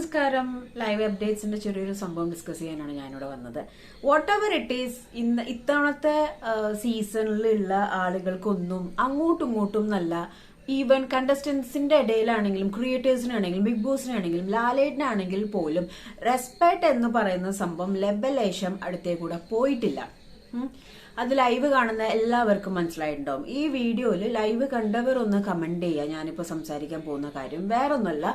നമസ്കാരം. ലൈവ് അപ്ഡേറ്റ്സിന്റെ ചെറിയൊരു സംഭവം ഡിസ്കസ് ചെയ്യാനാണ് ഞാനിവിടെ വന്നത്. വാട്ട് എവർ ഇറ്റ് ഈസ്, ഇത്തവണത്തെ സീസണിലുള്ള ആളുകൾക്കൊന്നും അങ്ങോട്ടും ഇങ്ങോട്ടും നല്ല, ഈവൻ കണ്ടസ്റ്റൻസിന്റെ ഇടയിലാണെങ്കിലും ക്രിയേറ്റേഴ്സിനാണെങ്കിലും ബിഗ് ബോസിനാണെങ്കിലും ലാലേട്ടനാണെങ്കിൽ പോലും റെസ്പെക്ട് എന്ന് പറയുന്ന സംഭവം ലെവലേശം അടുത്തേക്കൂടെ പോയിട്ടില്ല. അത് ലൈവ് കാണുന്ന എല്ലാവർക്കും മനസ്സിലായിട്ടുണ്ടാവും. ഈ വീഡിയോയിൽ ലൈവ് കണ്ടവർ ഒന്ന് കമന്റ് ചെയ്യുക. ഞാനിപ്പോൾ സംസാരിക്കാൻ പോകുന്ന കാര്യം വേറൊന്നുമല്ല,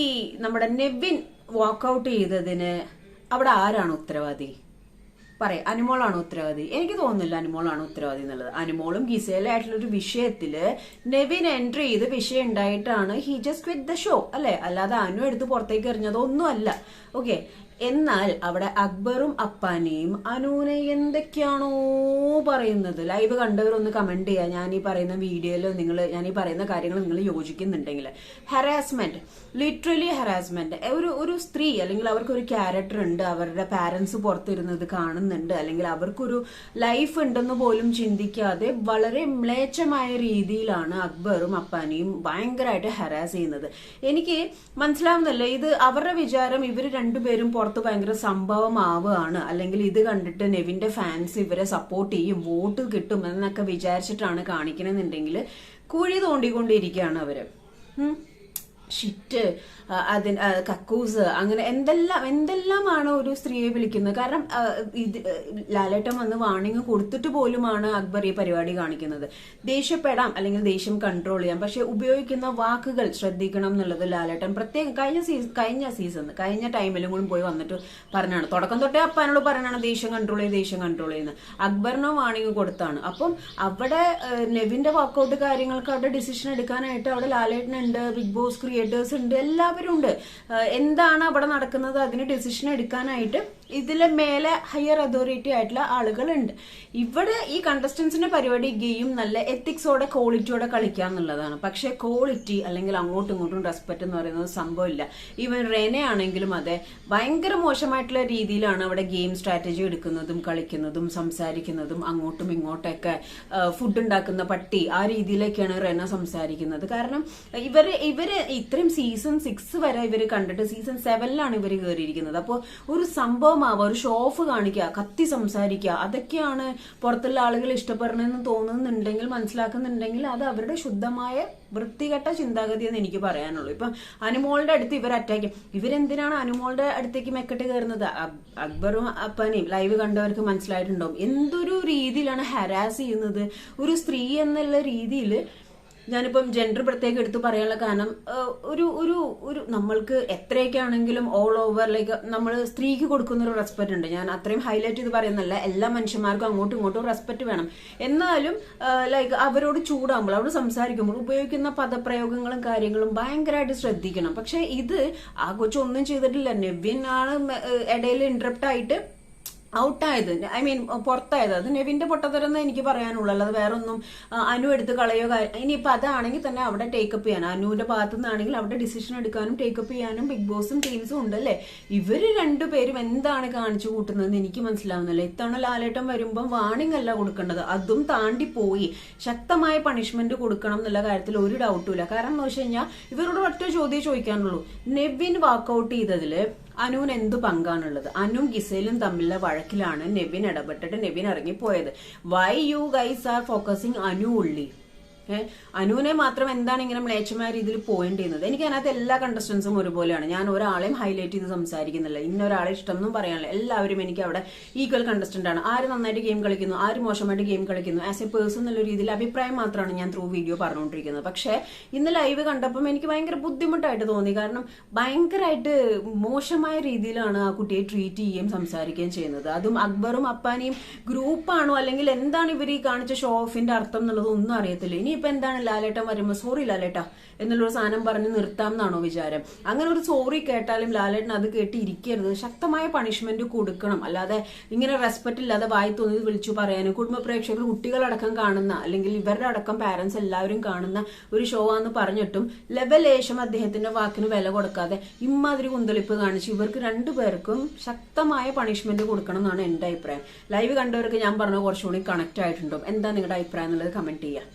ഈ നമ്മുടെ നെവിൻ വാക്കൗട്ട് ചെയ്തതിന് അവിടെ ആരാണ് ഉത്തരവാദി? പറയാം, അനുമോളാണ് ഉത്തരവാദി? എനിക്ക് തോന്നുന്നില്ല അനുമോളാണ് ഉത്തരവാദി എന്നുള്ളത്. അനുമോളും ഗിസേലായിട്ടുള്ള ഒരു വിഷയത്തില് നെവിൻ എൻട്രി ചെയ്ത് വിഷയം ഉണ്ടായിട്ടാണ് he just quit the show, അല്ലെ? അല്ലാതെ അനു എടുത്ത് പുറത്തേക്ക് എറിഞ്ഞതൊന്നും അല്ല. ഓക്കെ, എന്നാൽ അവിടെ അക്ബറും അപ്പാനെയും അനുവിനെ എന്തൊക്കെയാണോ പറയുന്നത്, ലൈവ് കണ്ടവരൊന്ന് കമന്റ് ചെയ്യുക. ഞാൻ ഈ പറയുന്ന വീഡിയോയിലോ ഞാൻ ഈ പറയുന്ന കാര്യങ്ങൾ നിങ്ങൾ യോജിക്കുന്നുണ്ടെങ്കിൽ, ഹറാസ്മെന്റ്, ലിറ്ററലി ഹറാസ്മെന്റ്. ഒരു സ്ത്രീ അല്ലെങ്കിൽ അവർക്കൊരു ക്യാരക്ടർ ഉണ്ട്, അവരുടെ പാരന്റ്സ് പുറത്തിരുന്നത് കാണുന്നുണ്ട്, അല്ലെങ്കിൽ അവർക്കൊരു ലൈഫ് ഉണ്ടെന്ന് പോലും ചിന്തിക്കാതെ വളരെ മ്ലേച്ഛമായ രീതിയിലാണ് അക്ബറും അപ്പാനെയും ഭയങ്കരമായിട്ട് ഹരാസ് ചെയ്യുന്നത്. എനിക്ക് മനസ്സിലാവുന്നില്ല, ഇത് അവരുടെ വിചാരം ഇവര് രണ്ടുപേരും പുറത്ത് ഭയങ്കര സംഭവമാവുകയാണ്, അല്ലെങ്കിൽ ഇത് കണ്ടിട്ട് നെവിന്റെ ഫാൻസ് ഇവരെ സപ്പോർട്ട് ചെയ്യും, വോട്ട് കിട്ടും എന്നൊക്കെ വിചാരിച്ചിട്ടാണ് കാണിക്കണമെന്നുണ്ടെങ്കിൽ കുഴി തോണ്ടിക്കൊണ്ടിരിക്കുകയാണ് അവര്. ഷിറ്റ്, കക്കൂസ്, അങ്ങനെ എന്തെല്ലാമാണ് ഒരു സ്ത്രീയെ വിളിക്കുന്നത്. കാരണം ലാലേട്ടൻ വന്ന് വാണിംഗ് കൊടുത്തിട്ട് പോലുമാണ് അക്ബർ ഈ പരിപാടി കാണിക്കുന്നത്. ദേഷ്യപ്പെടാം അല്ലെങ്കിൽ ദേഷ്യം കൺട്രോൾ ചെയ്യാം, പക്ഷെ ഉപയോഗിക്കുന്ന വാക്കുകൾ ശ്രദ്ധിക്കണം എന്നുള്ളത് ലാലേട്ടൻ പ്രത്യേകം കഴിഞ്ഞ ടൈമിലും കൂടി പോയി വന്നിട്ട് പറഞ്ഞാണ്. തുടക്കം തൊട്ടേ അപ്പാനോട് പറയണാണ് ദേഷ്യം കൺട്രോൾ ചെയ്യുന്നത്. അക്ബറിനോ വാണിംഗ് കൊടുത്താണ്. അപ്പം അവിടെ നെവിന്റെ വർക്കൗട്ട് കാര്യങ്ങൾക്ക് അവിടെ ഡിസിഷൻ എടുക്കാനായിട്ട് അവിടെ ലാലേട്ടനുണ്ട്, ബിഗ് ബോസ് ക്രിയേറ്റേഴ്സ് ഉണ്ട്, എല്ലാവരും ഉണ്ട്. എന്താണ് അവിടെ നടക്കുന്നത് അതിന് ഡിസിഷൻ എടുക്കാനായിട്ട് ഇതിലെ മേലെ ഹയർ അതോറിറ്റി ആയിട്ടുള്ള ആളുകളുണ്ട്. ഇവിടെ ഈ കണ്ടസ്റ്റൻസിന്റെ പരിപാടി ഗെയിം നല്ല എത്തിക്സോടെ ക്വാളിറ്റിയോടെ കളിക്കുക എന്നുള്ളതാണ്. പക്ഷെ ക്വാളിറ്റി അല്ലെങ്കിൽ അങ്ങോട്ടും ഇങ്ങോട്ടും റെസ്പെക്ട് എന്ന് പറയുന്നത് സംഭവമില്ല. ഈവൻ റെനെ ആണെങ്കിലും അതെ, ഭയങ്കര മോശമായിട്ടുള്ള രീതിയിലാണ് അവിടെ ഗെയിം സ്ട്രാറ്റജി എടുക്കുന്നതും കളിക്കുന്നതും സംസാരിക്കുന്നതും. അങ്ങോട്ടും ഇങ്ങോട്ടൊക്കെ ഫുഡ് ഉണ്ടാക്കുന്ന പട്ടി, ആ രീതിയിലൊക്കെയാണ് റെന സംസാരിക്കുന്നത്. കാരണം ഇവര് ഇത്രയും സീസൺ 6 വരെ ഇവര് കണ്ടിട്ട് സീസൺ 7ലാണ് ഇവര് കയറിയിരിക്കുന്നത്. അപ്പോൾ ഒരു സംഭവം ഒരു ഷോ ഓഫ് കാണിക്കുക, കത്തി സംസാരിക്കുക, അതൊക്കെയാണ് പുറത്തുള്ള ആളുകൾ ഇഷ്ടപ്പെടണമെന്ന് തോന്നുന്നുണ്ടെങ്കിൽ, മനസ്സിലാക്കുന്നുണ്ടെങ്കിൽ അത് അവരുടെ ശുദ്ധമായ വൃത്തികെട്ട ചിന്താഗതി എന്ന് എനിക്ക് പറയാനുള്ളൂ. ഇപ്പം അനുമോളുടെ അടുത്ത് ഇവർ അറ്റാക്ക്, ഇവരെന്തിനാണ് അനുമോളുടെ അടുത്തേക്ക് മെക്കെട്ട് കയറുന്നത്? അക്ബറും അപ്പനെയും ലൈവ് കണ്ടവർക്ക് മനസ്സിലായിട്ടുണ്ടാവും എന്തൊരു രീതിയിലാണ് ഹരാസ് ചെയ്യുന്നത്. ഒരു സ്ത്രീ എന്നുള്ള രീതിയിൽ ഞാനിപ്പം ജെൻഡർ പ്രത്യേകം എടുത്ത് പറയാനുള്ള കാരണം, ഒരു നമ്മൾക്ക് എത്രയൊക്കെ ആണെങ്കിലും ഓൾ ഓവർ ലൈക്ക് നമ്മൾ സ്ത്രീക്ക് കൊടുക്കുന്ന ഒരു റെസ്പെക്ട് ഉണ്ട്. ഞാൻ അത്രയും ഹൈലൈറ്റ് ചെയ്ത് പറയുന്നല്ല, എല്ലാ മനുഷ്യന്മാർക്കും അങ്ങോട്ടും ഇങ്ങോട്ടും റെസ്പെക്ട് വേണം. എന്നാലും ലൈക്ക് അവരോട് ചൂടാകുമ്പോൾ, അവരോട് സംസാരിക്കുമ്പോൾ ഉപയോഗിക്കുന്ന പദപ്രയോഗങ്ങളും കാര്യങ്ങളും ഭയങ്കരമായിട്ട് ശ്രദ്ധിക്കണം. പക്ഷെ ഇത് ആ കൊച്ചൊന്നും ചെയ്തിട്ടില്ല. നെവിൻ ആണ് ഇടയിൽ ഇന്ററപ്റ്റ് ആയിട്ട് ഔട്ടായത്, ഐ മീൻ പുറത്തായത്. അത് നെവിന്റെ പൊട്ടത്തരെന്ന് എനിക്ക് പറയാനുള്ളൂ, അല്ലാതെ വേറെ ഒന്നും അനു എടുത്ത് കളയോ. ഇനിയിപ്പോൾ അതാണെങ്കിൽ തന്നെ അവിടെ ടേക്കപ്പ് ചെയ്യാനും, അനുവിന്റെ ഭാഗത്തു നിന്നാണെങ്കിൽ അവിടെ ഡിസിഷൻ എടുക്കാനും ടേക്കപ്പ് ചെയ്യാനും ബിഗ് ബോസും ടീംസും ഉണ്ടല്ലേ. ഇവര് രണ്ടുപേരും എന്താണ് കാണിച്ചു കൂട്ടുന്നതെന്ന് എനിക്ക് മനസ്സിലാവുന്നില്ല. ഇത്തവണ ലാലേട്ടൻ വരുമ്പം വാണിംഗ് അല്ല കൊടുക്കേണ്ടത്, അതും താണ്ടി പോയി ശക്തമായ പണിഷ്മെന്റ് കൊടുക്കണം എന്നുള്ള കാര്യത്തിൽ ഒരു ഡൗട്ടും ഇല്ല. കാരണം എന്ന് വെച്ച് കഴിഞ്ഞാൽ ഇവരോട് ഒറ്റ ചോദ്യം ചോദിക്കാനുള്ളൂ, നെവിൻ വാക്കൗട്ട് ചെയ്തതില് അനുവിന് എന്ത് പങ്കാണുള്ളത്? അനുവും ഗിസേലും തമ്മിലുള്ള വഴക്കിലാണ് നെവിൻ ഇടപെട്ടിട്ട് നെവിൻ ഇറങ്ങിപ്പോയത്. Why you guys are focusing Anu ഉള്ളി? അനുവിനെ മാത്രം എന്താണ് ഇങ്ങനെ മ്ലേച്ഛമായ രീതിയിൽ പോയിന്റ് ചെയ്യുന്നത്? എനിക്ക് അതിനകത്ത് എല്ലാ കണ്ടസ്റ്റൻസും ഒരുപോലെയാണ്. ഞാൻ ഒരാളെയും ഹൈലൈറ്റ് ചെയ്ത് സംസാരിക്കുന്നില്ല, ഇന്ന ഒരാളെ ഇഷ്ടമൊന്നും പറയാനില്ല. എല്ലാവരും എനിക്ക് അവിടെ ഈക്വൽ കണ്ടസ്റ്റന്റ് ആണ്. ആര് നന്നായിട്ട് ഗെയിം കളിക്കുന്നു, ആര് മോശമായിട്ട് ഗെയിം കളിക്കുന്നു, ആസ് എ പേഴ്സൺ എന്നുള്ള രീതിയിൽ അഭിപ്രായം മാത്രമാണ് ഞാൻ ത്രൂ വീഡിയോ പറഞ്ഞുകൊണ്ടിരിക്കുന്നത്. പക്ഷെ ഇന്ന് ലൈവ് കണ്ടപ്പം എനിക്ക് ഭയങ്കര ബുദ്ധിമുട്ടായിട്ട് തോന്നി. കാരണം ഭയങ്കരമായിട്ട് മോശമായ രീതിയിലാണ് ആ കുട്ടിയെ ട്രീറ്റ് ചെയ്യുകയും സംസാരിക്കുകയും ചെയ്യുന്നത്. അതും അക്ബറും അപ്പാനെയും ഗ്രൂപ്പാണോ അല്ലെങ്കിൽ എന്താണ് ഇവർ ഈ കാണിച്ച ഷോ ഓഫിന്റെ അർത്ഥം എന്നുള്ളത് ഒന്നും അറിയത്തില്ല. ഇനി ഇപ്പൊ എന്താണ് ലാലേട്ടൻ വരുമ്പോ സോറി ലാലേട്ട എന്നുള്ളൊരു സാധനം പറഞ്ഞ് നിർത്താം എന്നാണോ വിചാരം? അങ്ങനെ ഒരു സോറി കേട്ടാലും ലാലേട്ടൻ അത് കേട്ട് ഇരിക്കരുത്, ശക്തമായ പണിഷ്മെന്റ് കൊടുക്കണം. അല്ലാതെ ഇങ്ങനെ റെസ്പെക്ട് ഇല്ലാതെ വായി തോന്നിയത് വിളിച്ചു പറയാനും, കുടുംബ പ്രേക്ഷകർ കുട്ടികളടക്കം കാണുന്ന അല്ലെങ്കിൽ ഇവരുടെ അടക്കം പാരന്റ്സ് എല്ലാവരും കാണുന്ന ഒരു ഷോ ആണെന്ന് പറഞ്ഞിട്ടും ലെവലേശം അദ്ദേഹത്തിന്റെ വാക്കിന് വില കൊടുക്കാതെ ഇമ്മാതിരി കുന്തളിപ്പ് കാണിച്ച് ഇവർക്ക് രണ്ടുപേർക്കും ശക്തമായ പണിഷ്മെന്റ് കൊടുക്കണം എന്നാണ് എന്റെ അഭിപ്രായം. ലൈവ് കണ്ടവർക്ക് ഞാൻ പറഞ്ഞ കുറച്ചുകൂടി കണക്ട് ആയിട്ടുണ്ടോ? എന്താ നിങ്ങളുടെ അഭിപ്രായം എന്നുള്ളത് കമന്റ് ചെയ്യാം.